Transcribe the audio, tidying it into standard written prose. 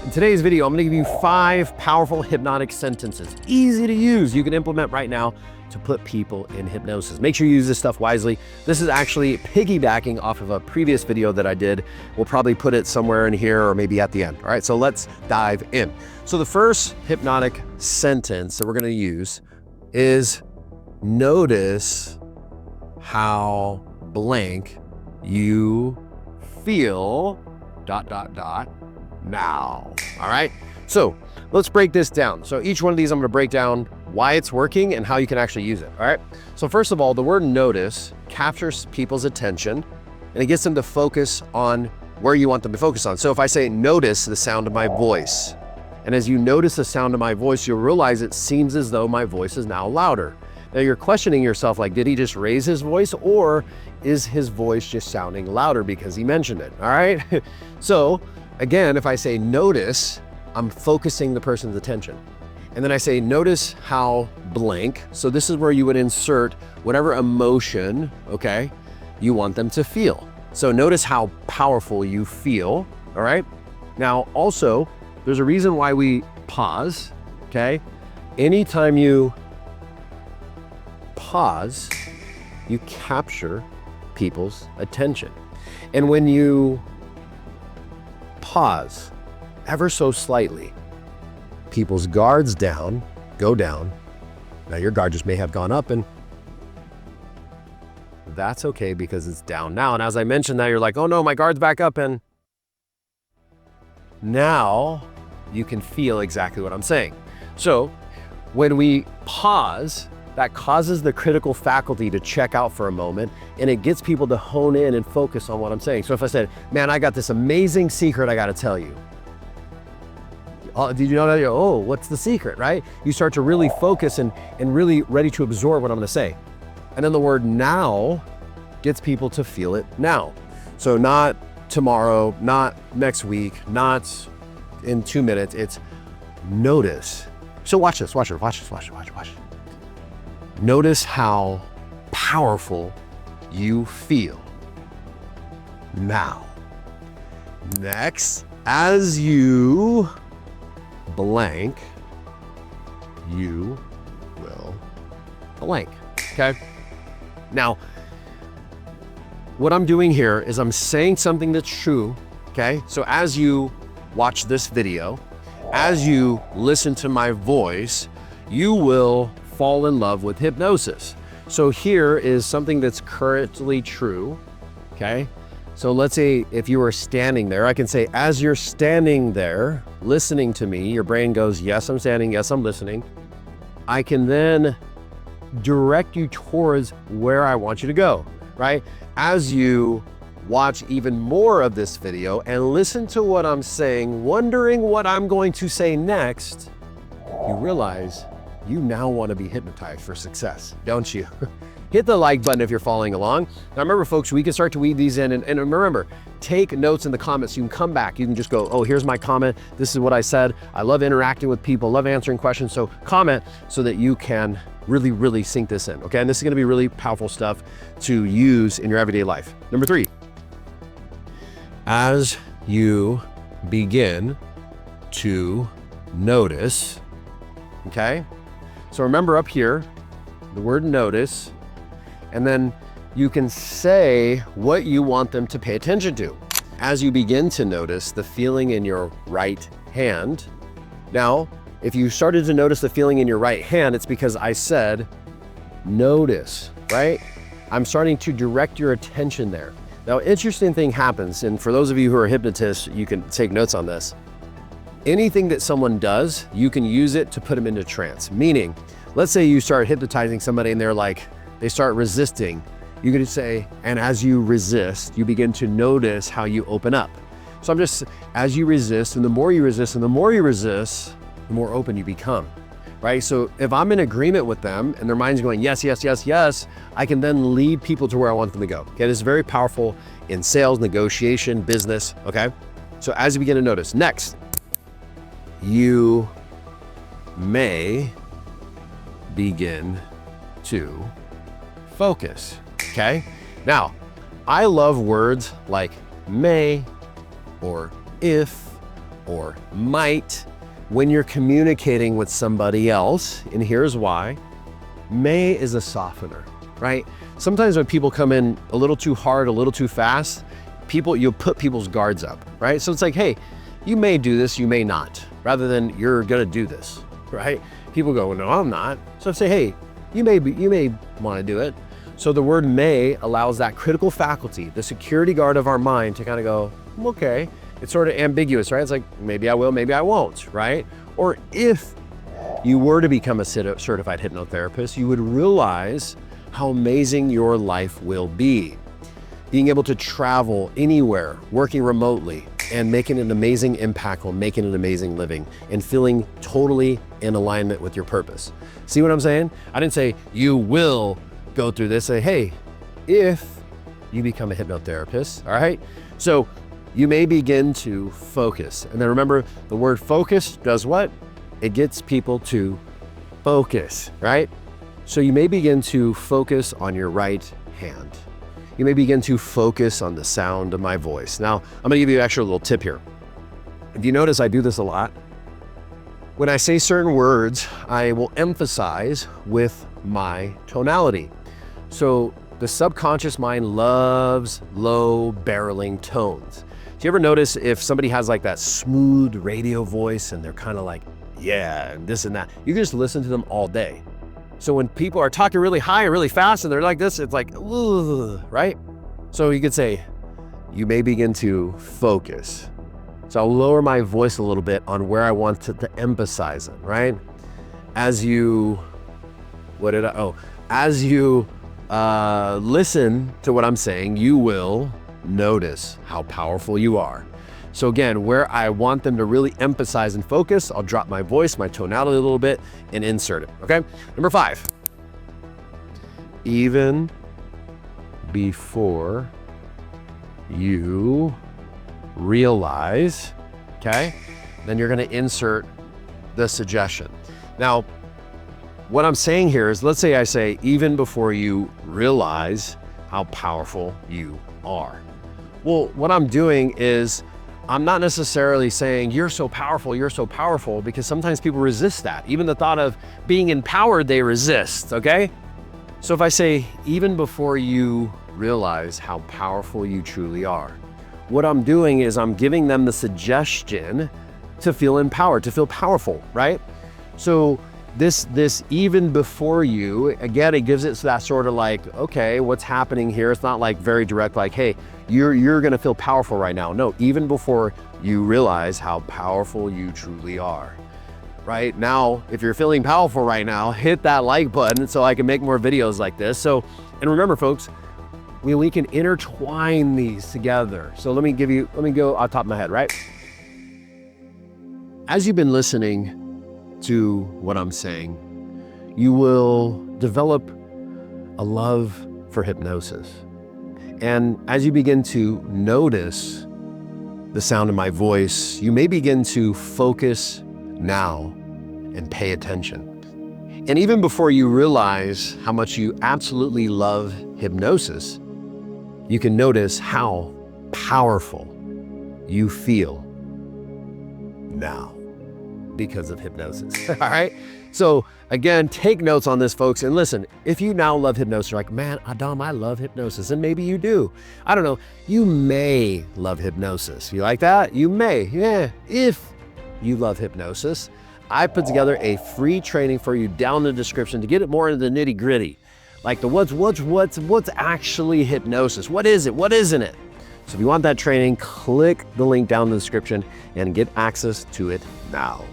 In today's video, I'm gonna give you 5 powerful hypnotic sentences, easy to use, you can implement right now to put people in hypnosis. Make sure you use this stuff wisely. This is actually piggybacking off of a previous video that I did. We'll probably put it somewhere in here or maybe at the end. All right, so let's dive in. So the first hypnotic sentence that we're gonna use is notice how blank you feel ... now. All right, so let's break this down. So each one of these I'm going to break down why it's working and how you can actually use it. All right, so first of all, the word notice captures people's attention and it gets them to focus on where you want them to focus on. So if I say notice the sound of my voice, and as you notice the sound of my voice, you'll realize it seems as though my voice is now louder. Now you're questioning yourself, like, did he just raise his voice, or is his voice just sounding louder because he mentioned it? All right, so again, if I say notice, I'm focusing the person's attention. And then I say notice how blank. So this is where you would insert whatever emotion, okay, you want them to feel. So notice how powerful you feel, all right? Now also, there's a reason why we pause, okay? Anytime you pause, you capture people's attention. And when you pause ever so slightly, people's guards go down. Now your guard just may have gone up, and that's okay because it's down now. And as I mentioned that, you're like, oh no, my guard's back up, and now you can feel exactly what I'm saying. So when we pause, that causes the critical faculty to check out for a moment, and it gets people to hone in and focus on what I'm saying. So if I said, man, I got this amazing secret I gotta tell you. Did you know that? Oh, what's the secret, right? You start to really focus and really ready to absorb what I'm gonna say. And then the word now gets people to feel it now. So not tomorrow, not next week, not in 2 minutes, it's notice. So watch this, watch it. Notice how powerful you feel now. Next, as you blank, you will blank, okay? Now, what I'm doing here is I'm saying something that's true, okay? So as you watch this video, as you listen to my voice, you will fall in love with hypnosis. So here is something that's currently true, okay? So let's say if you were standing there, I can say, as you're standing there listening to me, your brain goes, yes, I'm standing, yes, I'm listening. I can then direct you towards where I want you to go, right? As you watch even more of this video and listen to what I'm saying, wondering what I'm going to say next, you realize you now want to be hypnotized for success, don't you? Hit the like button if you're following along. Now remember, folks, we can start to weave these in, and remember, take notes in the comments. You can come back, you can just go, oh, here's my comment. This is what I said. I love interacting with people, love answering questions. So comment so that you can really sink this in, okay? And this is gonna be really powerful stuff to use in your everyday life. Number 3, as you begin to notice, okay? So remember up here, the word notice, and then you can say what you want them to pay attention to. As you begin to notice the feeling in your right hand. Now, if you started to notice the feeling in your right hand, it's because I said, notice, right? I'm starting to direct your attention there. Now, interesting thing happens, and for those of you who are hypnotists, you can take notes on this. Anything that someone does, you can use it to put them into trance. Meaning, let's say you start hypnotizing somebody and they start resisting. You can just say, and as you resist, you begin to notice how you open up. So as you resist, and the more you resist, and the more you resist, the more open you become, right? So if I'm in agreement with them and their mind's going, yes, yes, yes, yes, I can then lead people to where I want them to go. Okay, this is very powerful in sales, negotiation, business, okay? So as you begin to notice, next, you may begin to focus, okay? Now, I love words like may, or if, or might when you're communicating with somebody else, and here's why. May is a softener, right? Sometimes when people come in a little too hard, a little too fast, you'll put people's guards up, right? So it's like, hey, you may do this, you may not, rather than you're gonna do this, right? People go, no, I'm not. So I say, hey, you may wanna do it. So the word may allows that critical faculty, the security guard of our mind, to kind of go, okay. It's sort of ambiguous, right? It's like, maybe I will, maybe I won't, right? Or if you were to become a certified hypnotherapist, you would realize how amazing your life will be. Being able to travel anywhere, working remotely, and making an amazing impact on making an amazing living and feeling totally in alignment with your purpose. See what I'm saying? I didn't say you will go through this. Say, hey, if you become a hypnotherapist, all right? So you may begin to focus. And then remember, the word focus does what? It gets people to focus, right? So you may begin to focus on your right hand. You may begin to focus on the sound of my voice. Now, I'm gonna give you an extra little tip here. If you notice, I do this a lot. When I say certain words, I will emphasize with my tonality. So the subconscious mind loves low barreling tones. Do you ever notice if somebody has like that smooth radio voice and they're kind of like, yeah, and this and that, you can just listen to them all day. So when people are talking really high and really fast and they're like this, it's like, ugh, right? So you could say, you may begin to focus. So I'll lower my voice a little bit on where I want to emphasize it, right? As you, as you listen to what I'm saying, you will notice how powerful you are. So again, where I want them to really emphasize and focus, I'll drop my voice, my tonality a little bit, and insert it, okay? Number 5, even before you realize, okay? Then you're gonna insert the suggestion. Now, what I'm saying here is, let's say I say, even before you realize how powerful you are. Well, what I'm doing is, I'm not necessarily saying you're so powerful, because sometimes people resist that. Even the thought of being empowered, they resist, okay? So if I say, even before you realize how powerful you truly are, what I'm doing is I'm giving them the suggestion to feel empowered, to feel powerful, right? So this even before you, again, it gives it that sort of like, okay, what's happening here? It's not like very direct, like, hey, you're gonna feel powerful right now. No, even before you realize how powerful you truly are. Right now, if you're feeling powerful right now, hit that like button so I can make more videos like this. So, and remember folks, we can intertwine these together. So let me go off the top of my head, right? As you've been listening to what I'm saying, you will develop a love for hypnosis. And as you begin to notice the sound of my voice, you may begin to focus now and pay attention. And even before you realize how much you absolutely love hypnosis, you can notice how powerful you feel now because of hypnosis. All right? So again, take notes on this, folks. And listen, if you now love hypnosis, you're like, man, Adam, I love hypnosis. And maybe you do. I don't know. You may love hypnosis. You like that? You may. Yeah. If you love hypnosis, I put together a free training for you down in the description to get it more into the nitty gritty. Like the what's actually hypnosis? What is it? What isn't it? So if you want that training, click the link down in the description and get access to it now.